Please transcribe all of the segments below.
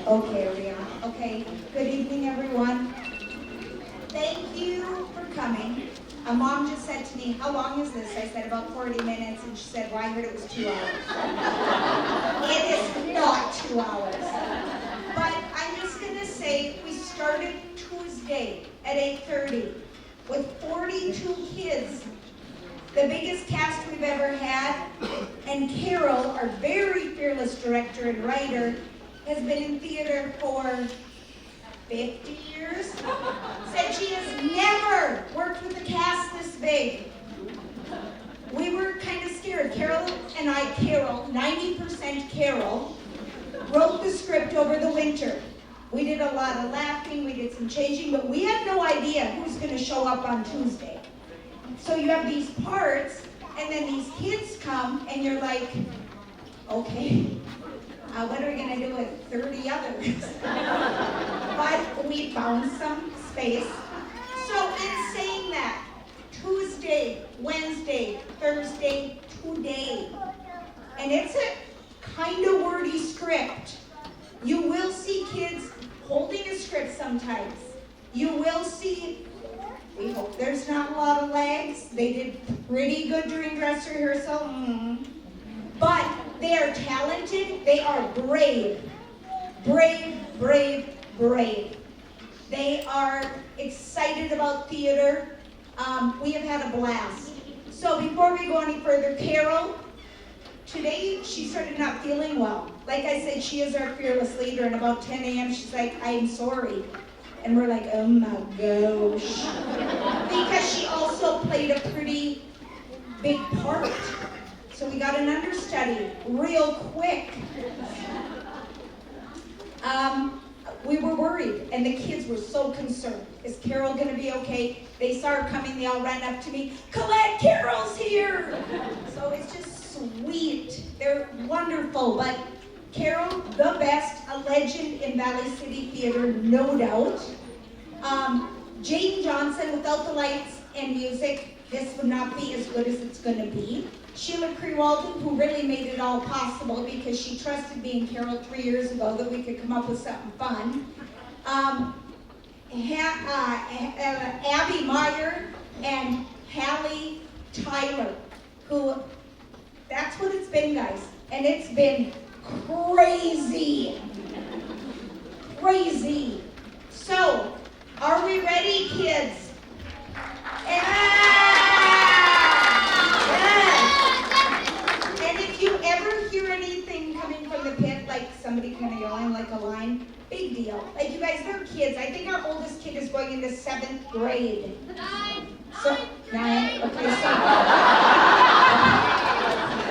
Okay, Rihanna. Okay, good evening, everyone. Thank you for coming. A mom just said to me, how long is this? I said, about 40 minutes, and she said, well, I heard it was 2 hours. It is not 2 hours. But I'm just going to say, we started Tuesday at 8:30 with 42 kids, the biggest cast we've ever had, and Carol, our very fearless director and writer, has been in theater for 50 years. Said she has never worked with a cast this big. We were kind of scared. Carol and I, 90% Carol, wrote the script over the winter. We did a lot of laughing, we did some changing, but we had no idea who's going to show up on Tuesday. So you have these parts, and then these kids come, and you're like, okay, what are we going to do with 30 others? But we found some space. So in saying that, Tuesday, Wednesday, Thursday, today, and it's a kind of wordy script. You will see kids holding a script sometimes. You will see, we hope there's not a lot of legs. They did pretty good during dress rehearsal. But they are talented, they are brave. Brave, brave, brave. They are excited about theater. We have had a blast. So before we go any further, Carol, today she started not feeling well. Like I said, she is our fearless leader, and about 10 a.m. she's like, I'm sorry. And we're like, oh my gosh. Because she also played a pretty big part. So we got an understudy real quick. We were worried, and the kids were so concerned. Is Carol going to be okay? They saw her coming, they all ran up to me, Colette, Carol's here! So it's just sweet. They're wonderful, but Carol, the best, a legend in Valley City Theater, no doubt. Jane Johnson, without the lights and music, this would not be as good as it's going to be. Sheila Cree-Walden, who really made it all possible because she trusted me and Carol 3 years ago that we could come up with something fun. Abby Meyer and Hallie Tyler, who, that's what it's been, guys. And it's been crazy. Crazy. So, are we ready, kids? And if you ever hear anything coming from the pit, like somebody kind of yelling like a line, big deal. Like you guys, they're kids. I think our oldest kid is going into 7th grade. Nine? Okay, so.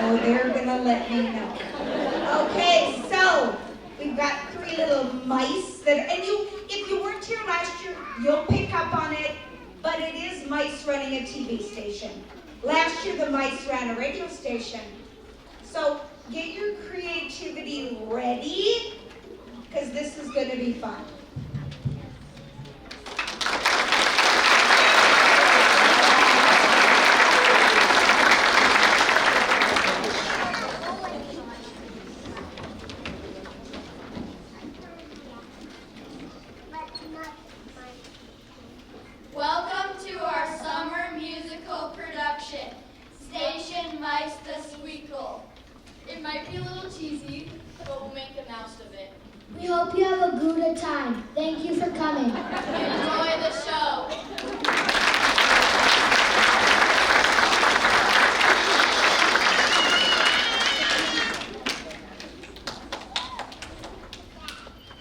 Oh, they're gonna let me know. Okay, so we've got 3 little mice that, and if you weren't here last year, you'll pick up on it, but it is mice running a TV station. Last year, the mice ran a radio station. So get your creativity ready, because this is going to be fun. Welcome to our summer musical production, Station Mice the Squeakquel. It might be a little cheesy, but we'll make the most of it. We hope you have a good time. Thank you for coming. Enjoy the show.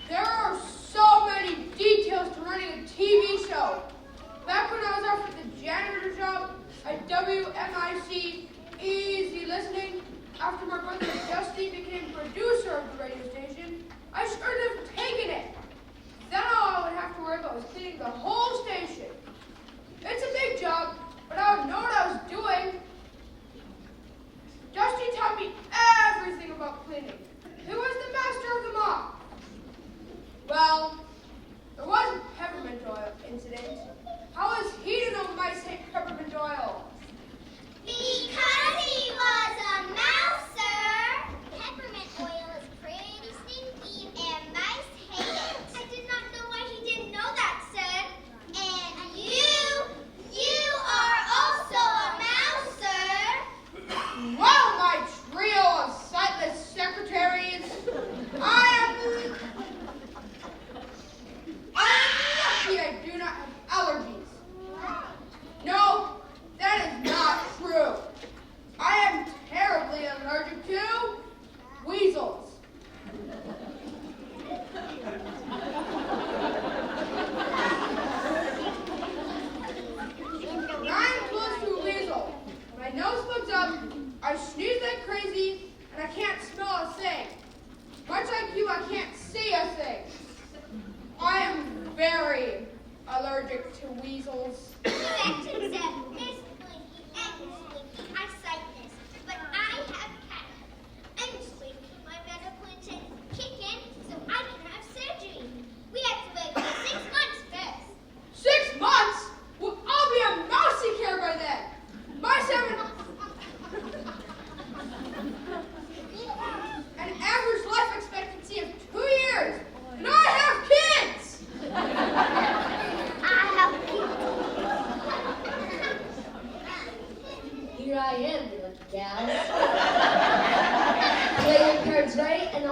There are so many details to running a TV show. Back when I was offered the janitor job at WMIC EEASY listening, after my brother Justin became producer of the radio station, I should have taken it. Then all I would have to worry about was cleaning the whole station.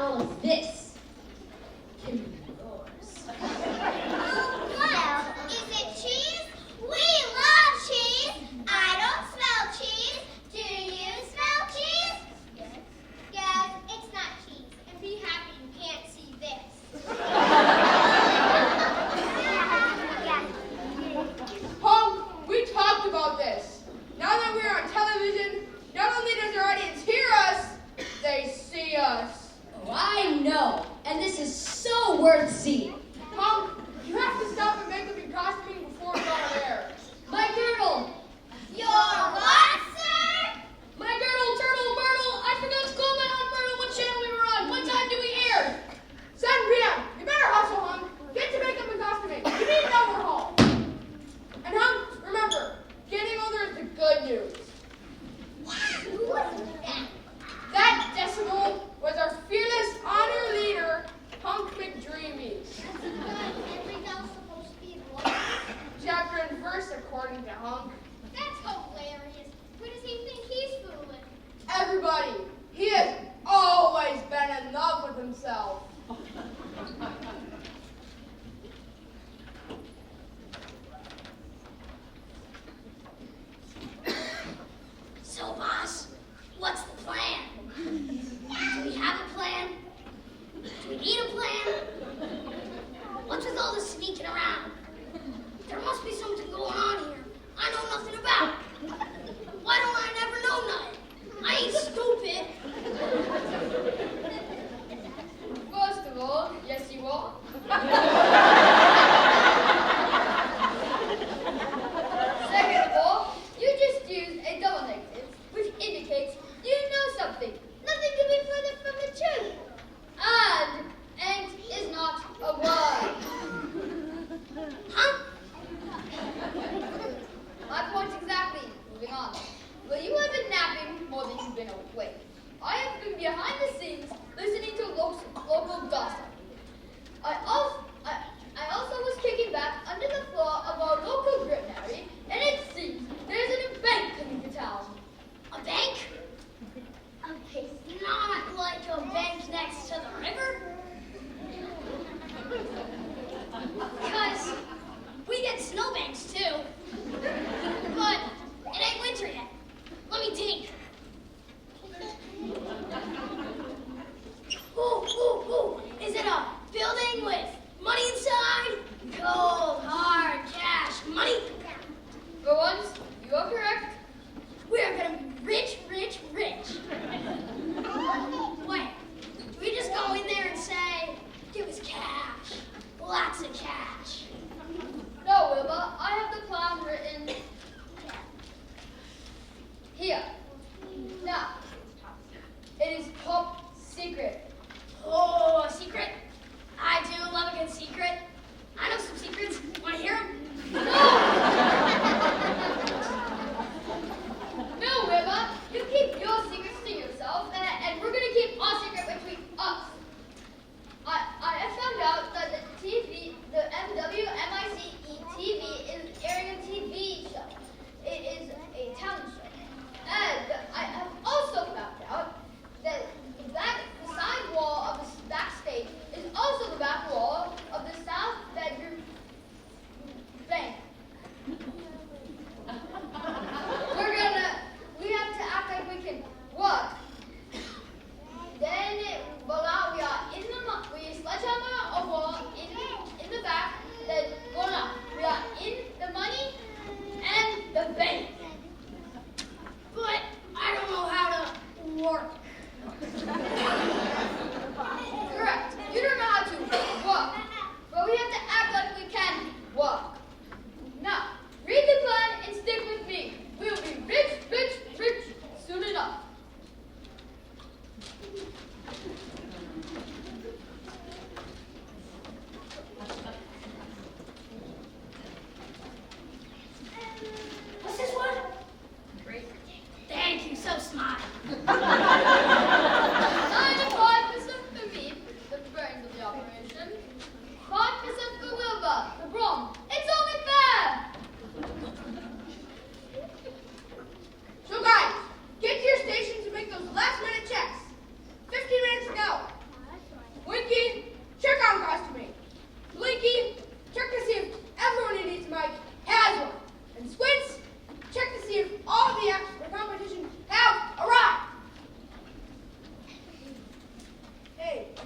all of this can be yours. Well, is it cheese? We love cheese. I don't smell cheese. Do you smell cheese? Yes, it's not cheese. And be happy you can't see this. Punk, we talked about this. Now that we're on television, not only does our audience hear us, they see us. Oh, I know, and this is so worth seeing. Punk, you have to stop and make up your costuming before we go on air. My girdle! Your what, sir? My girdle, turtle, myrtle! I forgot to call my Aunt Myrtle what channel we were on. What time do we air? 7 p.m. You better hustle, Hunk. Get to makeup and costuming. You need an overhaul. And Hunk, remember, getting older is the good news. Who was that? That decimal was our fearless honor leader, Hunk McDreamy. Every girl's supposed to be a boy. Chapter and verse according to Hunk. That's hilarious. Who does he think he's fooling? Everybody, he has always been in love with himself. So, boss, what's the plan? Do we have a plan? Do we need a plan? What's with all this sneaking around? There must be something going on here I know nothing about. Why don't I never know nothing? I ain't stupid. Well,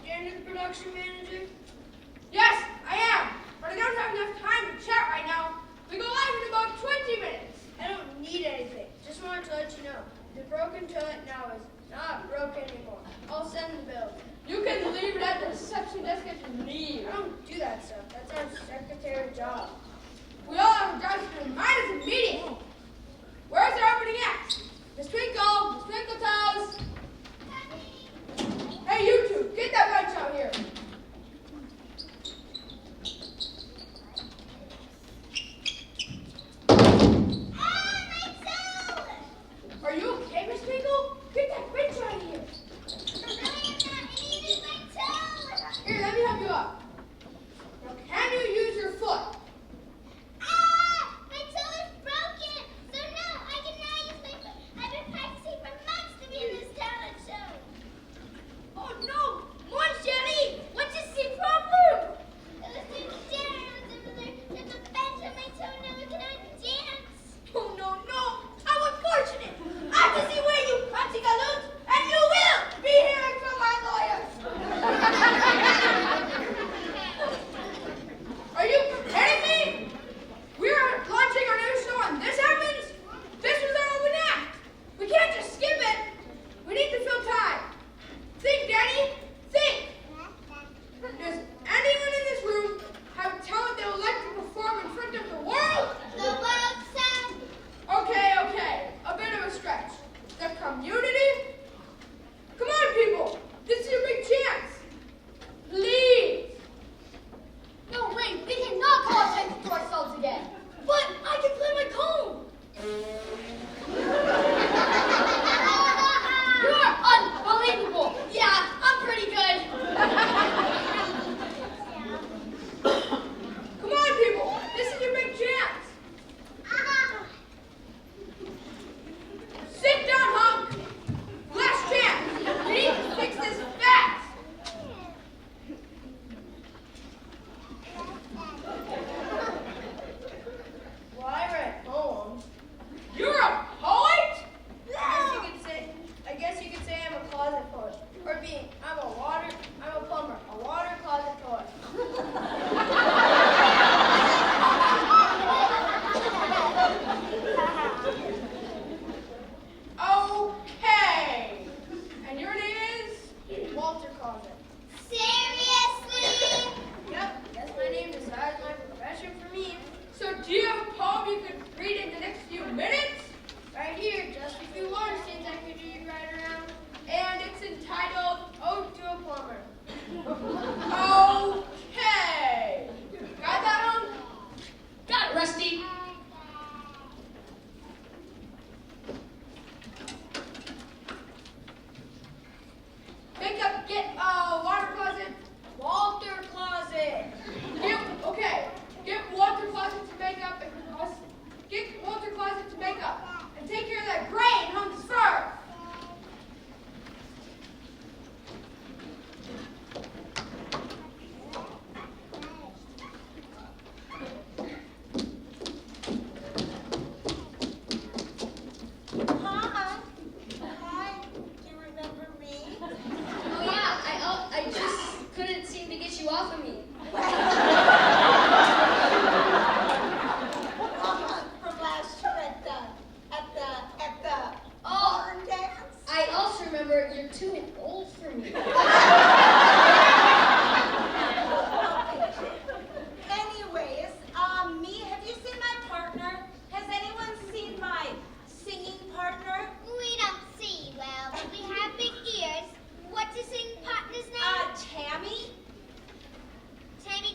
Janet, the production manager? Yes, I am. But I don't have enough time to chat right now. We go live in about 20 minutes. I don't need anything. Just wanted to let you know. The broken toilet now is not broken anymore. I'll send the bill. You can leave it at the reception desk if you need. I don't do that stuff. That's our secretary's job. We all have a job to do. Mine is immediate. Where's our opening act? Miss Twinkle, Miss Twinkle Toes. Hey, you two, get that bunch out here. Are you okay, Miss Twinkle? Get that bench out of here. Here, let me help you up. Now, can you use your foot? My toe is broken, so no, I cannot use my foot. I've been practicing for months to be in this talent show. Oh no! More Jenny! What's this problem? The janitor was over there. There's a bench on my toe now. I cannot dance. Oh no, no! How unfortunate! I have to see where you practicaloons, and you will be hearing from my lawyers! Are you kidding me? We're launching our new show and this happens? This was our open act. We can't just skip it. We need to fill time. Think, Danny. Think. Does anyone in this room have talent they would like to perform in front of the world? The world said, Okay. A bit of a stretch. The community? Come on, people. This is your big chance. Please. No, wait, we cannot call attention to ourselves again. But I can play my comb. You are unbelievable. Yeah, I'm pretty good. Come on, people. This is your big chance. Sit down, hunk. Last chance. We need to fix this fast. Well, I read poems. You're a poet? I guess you could say I'm a closet poet. Or I'm a plumber. A water closet poet. Okay. And your name is? Walter Closet. seriously? Yep, guess my name decides my profession for me. So do you have a poem you could read in the next few minutes? Right here, just a few words since I could read right around. And it's entitled Ode to a Plumber. Okay. Got that one? Got it, Rusty. Get water closet. Walter Closet. Get Walter Closet to make up and take care of that gray in Hunk's fur. Hi, do you remember me? Oh yeah, I just couldn't seem to get you off of me. From last year at the Oh, barn dance? I also remember you're too old for me. Anyways, me, have you seen my partner? Has anyone seen my singing partner? We don't see well, but we have big ears. What's the singing partner's name? Tammy? Tammy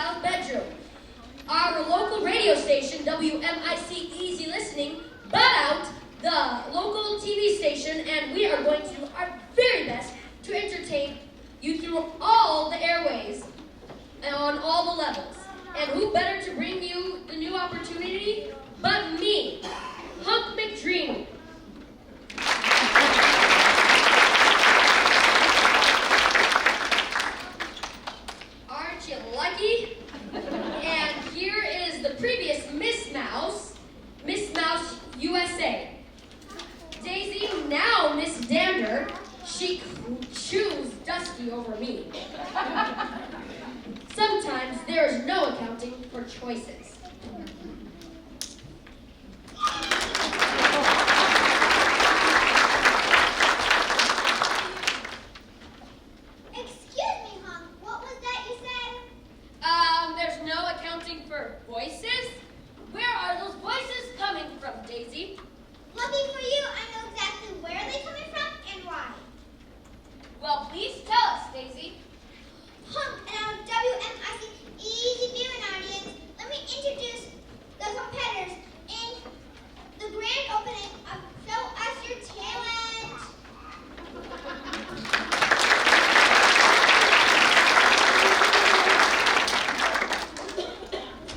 south bedroom. Our local radio station, WMIC EEASY Listening, bought out the local TV station, and we are going to do our very best to entertain you through all the airways and on all the levels. And who better to bring you the new opportunity but me, Hunk McDreamy. Aren't you lucky? And here is the previous Miss Mouse USA. Daisy, now Miss Dander, she chews Dusty over me. Sometimes there is no accounting for choices. Excuse me, Hunk. What was that you said? There's no accounting for voices? Where are those voices coming from, Daisy? Lucky for you, I know exactly where they're coming from and why. Well, please tell us, Daisy. Hunk and our WMIC EEASY viewing audience, let me introduce the competitors in the grand opening of Show Us Your Talent.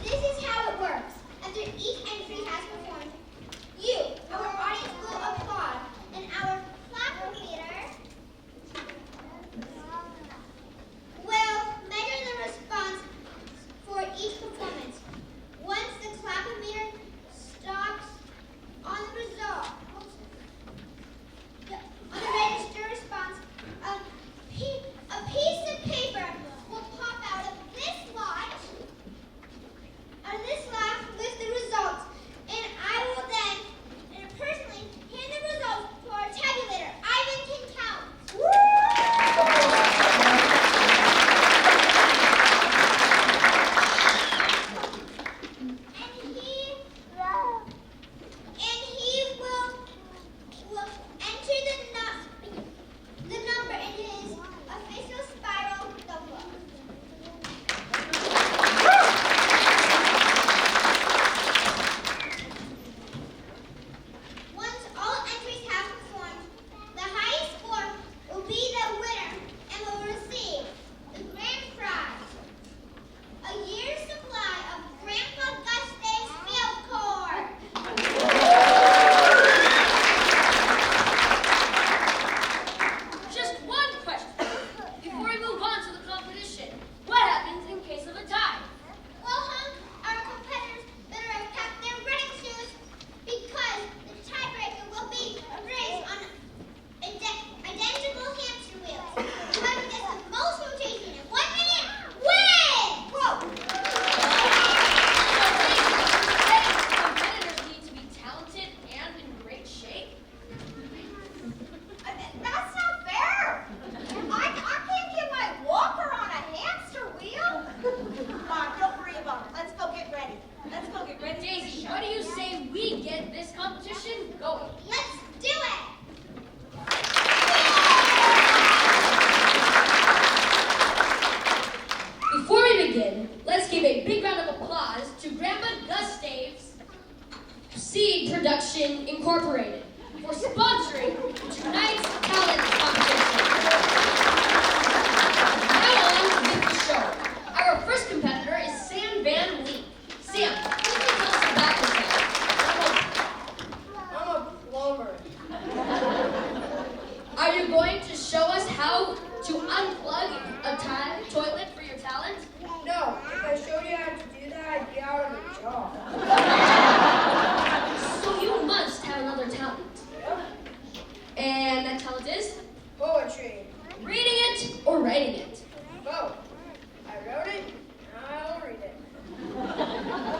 This is how it works. After each entry has performed, you, our audience, will applaud, and our clapometer will measure the response for each performance. Once the clapometer stops on the result, on the register response, a piece of paper will pop out of this slot with the results, and I will then personally hand the results to our tabulator. Ivan can count. And he will enter the number in his official spiral notebook. Once all entries have performed, the highest score will be the winner and will receive the grand prize, a year's supply of Grandpa Gustav's milk cord. Just one question before we move on to the competition. What happens in case of a tie? Well, Hunk, our competitors better have packed their running shoes because the tiebreaker will be a race on identical hamster wheels. Whoever gets the most rotation in 1 minute wins! Whoa! Competitors need to be talented and in great shape. That's not fair! I can't get my walker on a hamster wheel! Mom, don't worry about it. Let's go get ready. Let's go get ready. Daisy, what do you say we get this competition going? Let's do it! Before we begin, let's give a big round of applause to Grandpa Gustave's Seed Production Incorporated for sponsoring tonight's talent competition. Now on with the show. Our first competitor is Sam Van Lee. Sam, can you tell us about yourself? I'm a plumber. Are you going to show us how to unplug a toilet for your talent? No, if I showed you how to do that, I'd be out of a job. So you must have another talent. Yep. And that talent is Poetry. reading it or writing it. Both. I wrote it, I'll read it.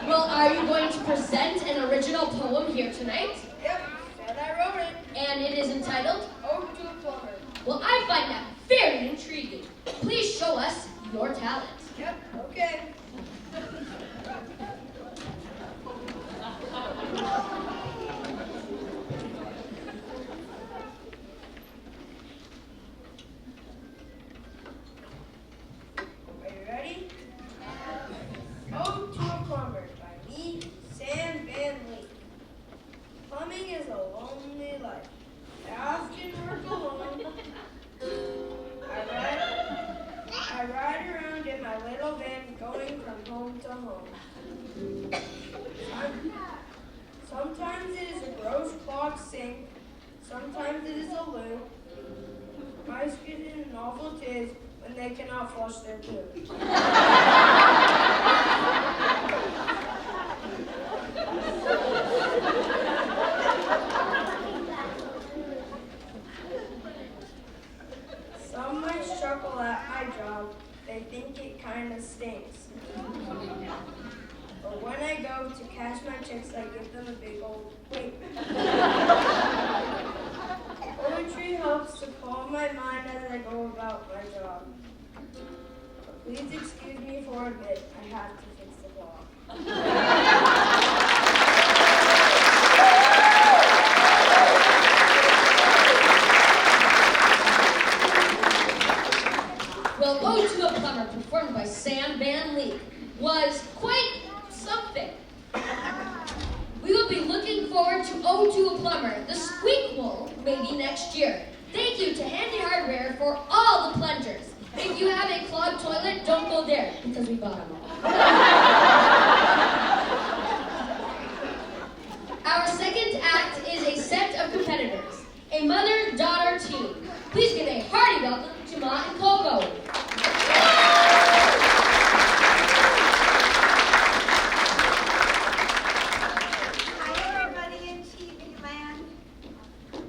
Well, are you going to present an original poem here tonight? Yep, said I wrote it. And it is entitled, Ode to a Plumber. well, I find that very intriguing. Please show us your talent. Yep, okay. Are you ready? going from home to home. Sometimes it is a gross clogged sink, sometimes it is a loo. Mice get in an awful tiz when they cannot flush their poo. Some mice chuckle at my job, they think it kinda stinks. But when I go to cash my checks, I give them a big old wink. Poetry helps to calm my mind as I go about my job. But please excuse me for a bit, I have to fix the clock. Well, Ode to a Plumber, performed by Sam Van Leek, was quite something. We will be looking forward to Ode to a Plumber, the Squeakquel, maybe next year. Thank you to Handy Hardware for all the plungers. If you have a clogged toilet, don't go there, because we bought them all. Our second act is a set of competitors, a mother-daughter team. Please give a hearty welcome to Ma and Coco. Hi everybody in TV land.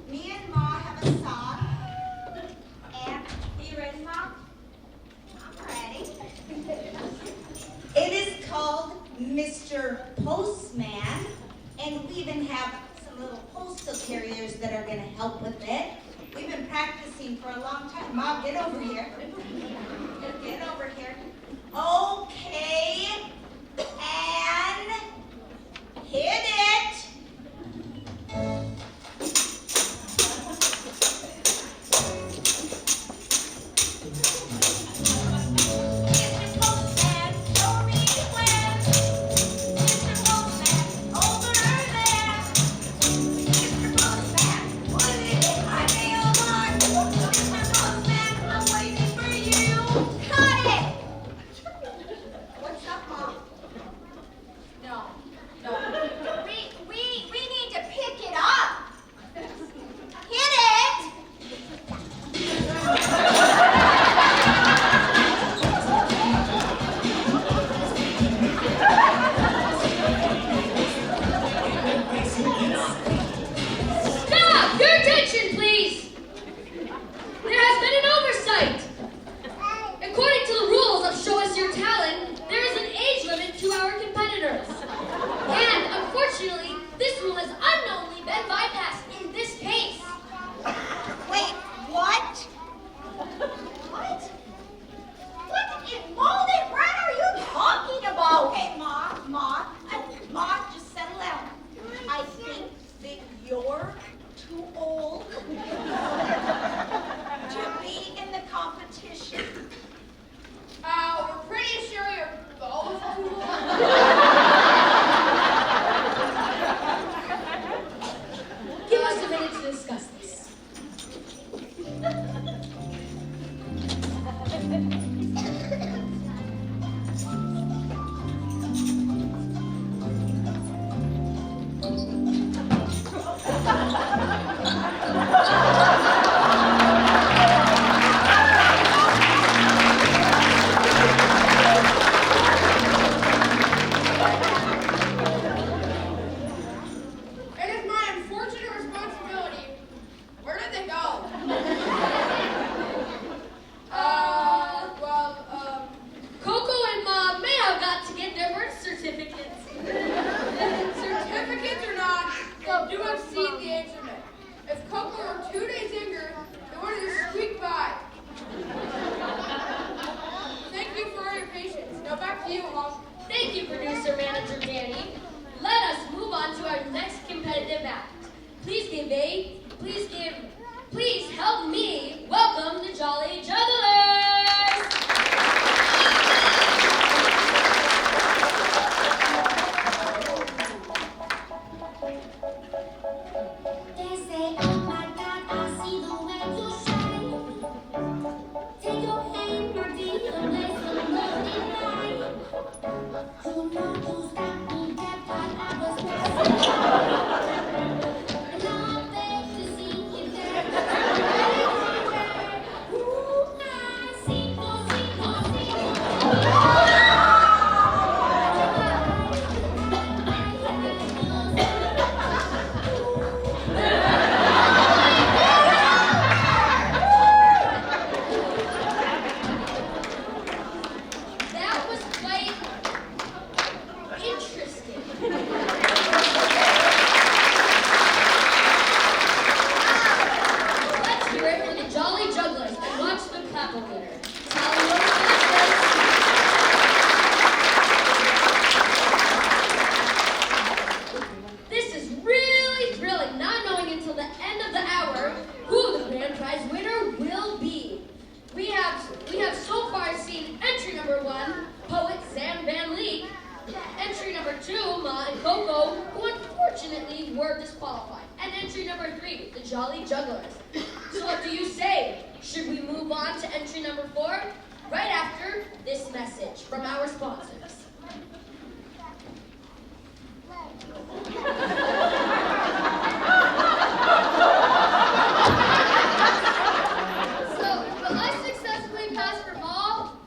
Me and Ma have a song. And are you ready, Ma? I'm ready. It is called Mr. Postman, and we even have some little postal carriers that are going to help with it. We've been practicing for a long time. Mom, get over here. Get over here. Okay. And hit it. Mr. Postman, show me where. Mr. Postman, over there. Mr. Postman, what is it my mailbox? Mr. Postman, I'm waiting for you. Cut it! What's up, Mom? No. We need to pick it up. Hit it! Stop! Your attention, please! There has been an oversight. According to the rules of Show Us Your Talent, there is an age limit to our competitors. And unfortunately, this rule has unknowingly been bypassed in this case. Wait, what? What? What in molded bread are you talking about? Okay, Ma, just settle down. I think that you're too old to be in the competition. We're pretty sure you're both too old. Give us a minute to discuss this. It is my unfortunate responsibility. Where did they go? Coco and Mom may have got to get their birth certificates. Certificates or not, they do exceed the age limit. If Coco were 2 days younger, they would have just squeaked by. Thank you for your patience. Now back to you, Mom. Thank you, producer manager Danny. Let us move on to our next competitive act. Please help me welcome the Jolly Jugglers. They say, oh my God, I see the way you shine. Take your hand, my dear, let's go night. entry number 3, the Jolly Jugglers. So what do you say? Should we move on to entry number 4? Right after this message from our sponsors. So, will I successfully pass for mall?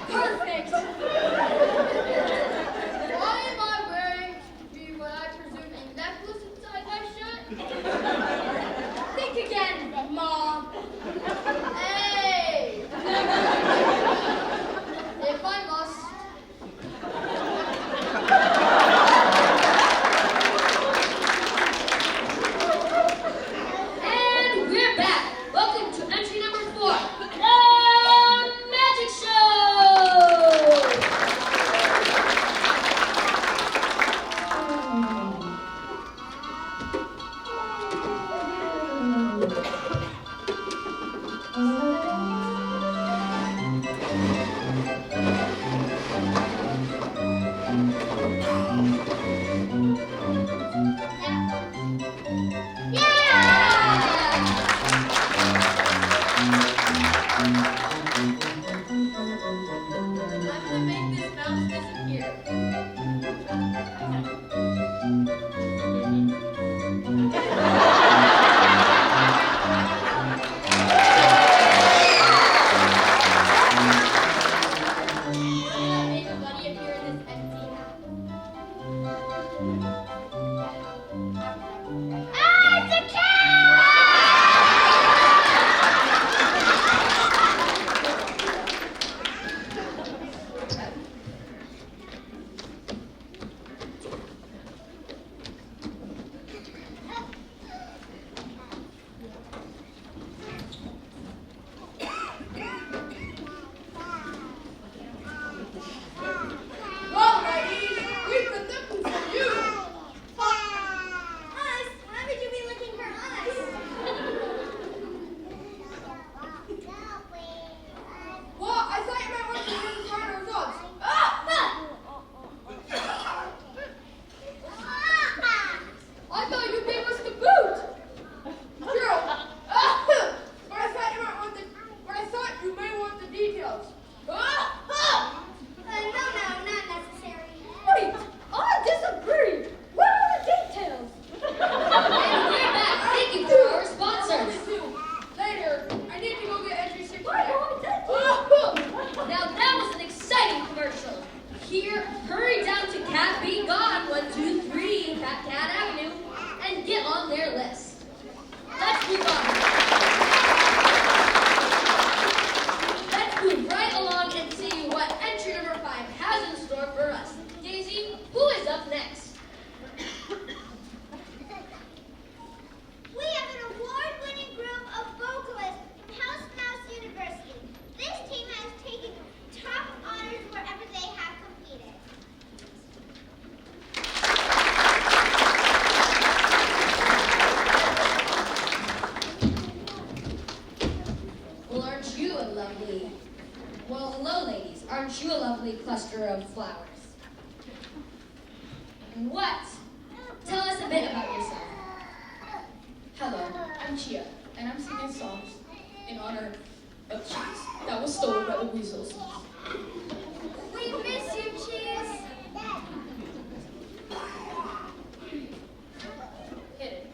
Perfect. Why am I wearing what I presume a necklace inside my shirt? Think again, Mom. Hey! If I must. And we're back. Welcome to entry number 4, the Magic Show. I'm gonna make this mouse disappear. Make a buddy appear in this empty hat. Ah, it's a cat! Well, ladies, we've been looking for you. Us? Why would you be looking for us? Well, I thought you might want to hear the final results. I thought you gave us the boot. True. But I thought you may want the details. No, not necessary. Wait, I disagree. What are the details? And we're back. Thank you for our sponsors. Later, I need to go get entry 6. Now that was an exciting commercial. Here, hurry down to Cat Be Gone 123 Fat Cat Avenue and get on their list. Let's move on. Let's move right along and see what entry number 5 has in store for us. Daisy, who is up next? We have an award-winning group of vocalists from House Mouse University. This team has taken top honors wherever they have competed. Well, aren't you a lovely... Well, hello, ladies. Aren't you a lovely cluster of flowers? What? Tell us a bit about yourself. Hello, I'm Chia, and I'm singing songs in honor of cheese that was stolen by the weasels. We miss you, Cheese. Hit it.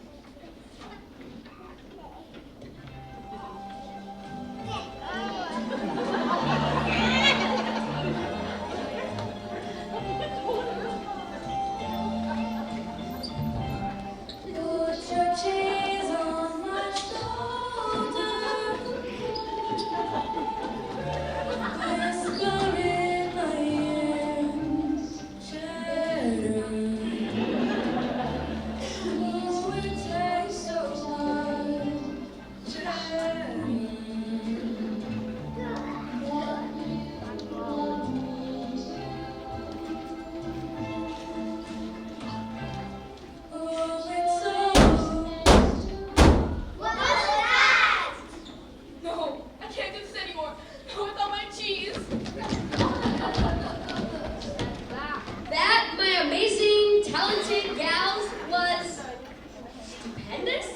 Put your cheese on my shoulder. Whisper in my ear. talented gals was stupendous.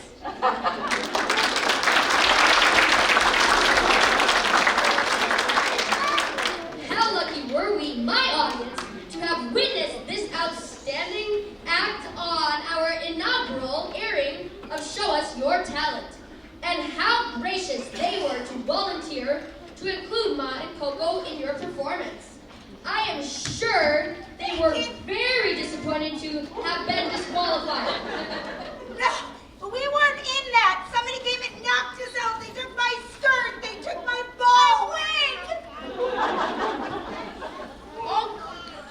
How lucky were we, my audience, to have witnessed this outstanding act on our inaugural airing of Show Us Your Talent. And how gracious they were to volunteer to include Ma and Coco in your performance. I am sure they were very disappointed to have been disqualified. No, but we weren't in that. Somebody came and knocked us out. They took my skirt. They took my ball. Oh,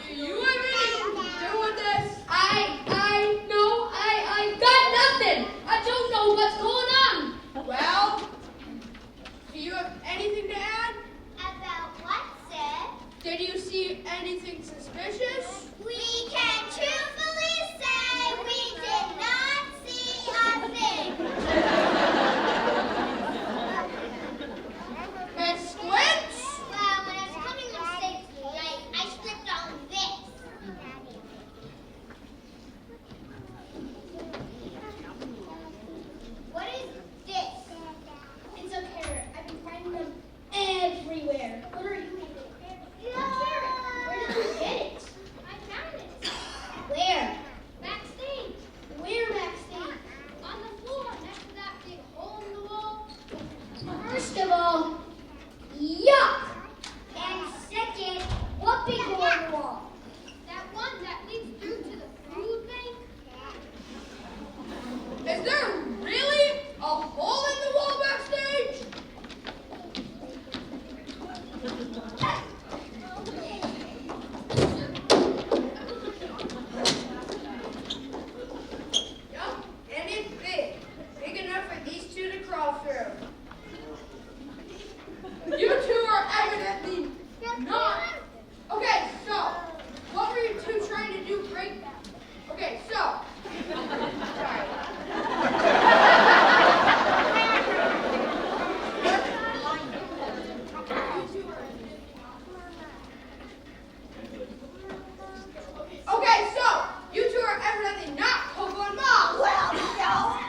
do you have anything to do with this? I got nothing. I don't know what's going on. Well, do you have anything to add? About what, sir? Did you see anything suspicious? We can truthfully say we did not see a thing. Miss Squints? Well, when I was coming on stage tonight, I slipped on this. What is this? It's a carrot. I've been finding them everywhere. What are you eating? It's a carrot. Where did you get it? I found it. Where? Backstage. Where backstage? On the floor next to that big hole in the wall. First of all, yuck! And second, What big hole in the wall? that one that leads through to the food bank. Is there really a hole in the wall backstage? Yep, and it's big. Big enough for these two to crawl through. You two are evidently not. Okay, so, what were you two trying to do? Break that. Okay, so. Sorry. Okay, so, you two are evidently not Coco and Ma. Well, no,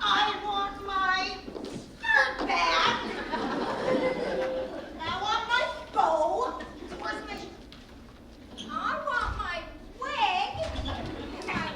I want my skirt back. I want my bow. Where's my? I want my wig. My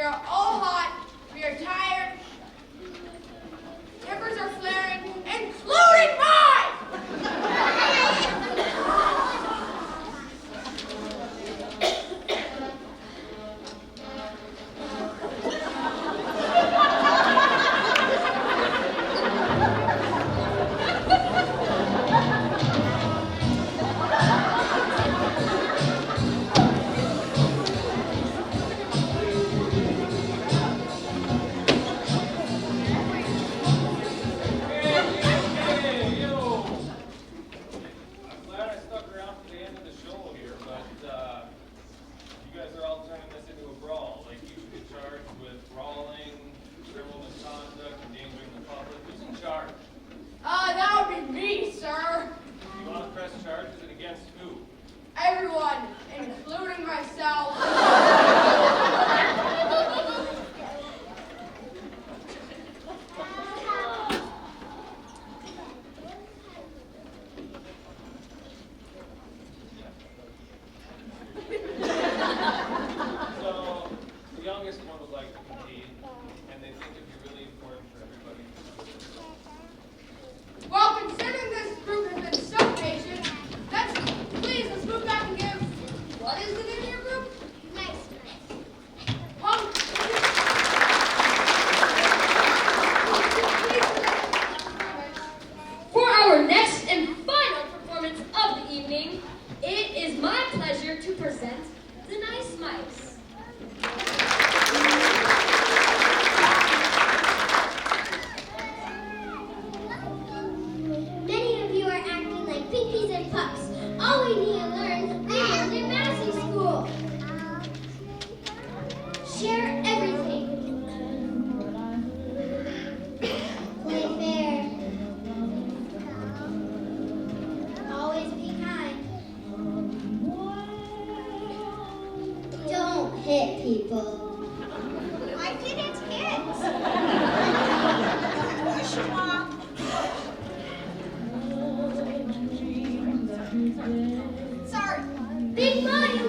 are all hot, we are tired, tempers are flaring, including mine! Hey, yo! I'm glad I stuck around for the end of the show here, but you guys are all turning this into a brawl. Like, you should be charged with brawling, criminal misconduct, endangering the public. Who's in charge? That would be me, sir. You want to press charges and against who? Everyone, including myself. So, the youngest one would like to compete, and they think it'd be really important for everybody to Well, considering this group has been so patient, let's move back and give, what is the name of your group? Nice. Punk. For our next and final performance of the evening, it is my pleasure to present the Nice Mics. Many of you are acting like pinkies and pucks. All we need to learn, we learned in Massey School. Share everything. Play fair. Always be kind. Don't hit people. I didn't hit. Push, Mom. Sorry. Big Mama, you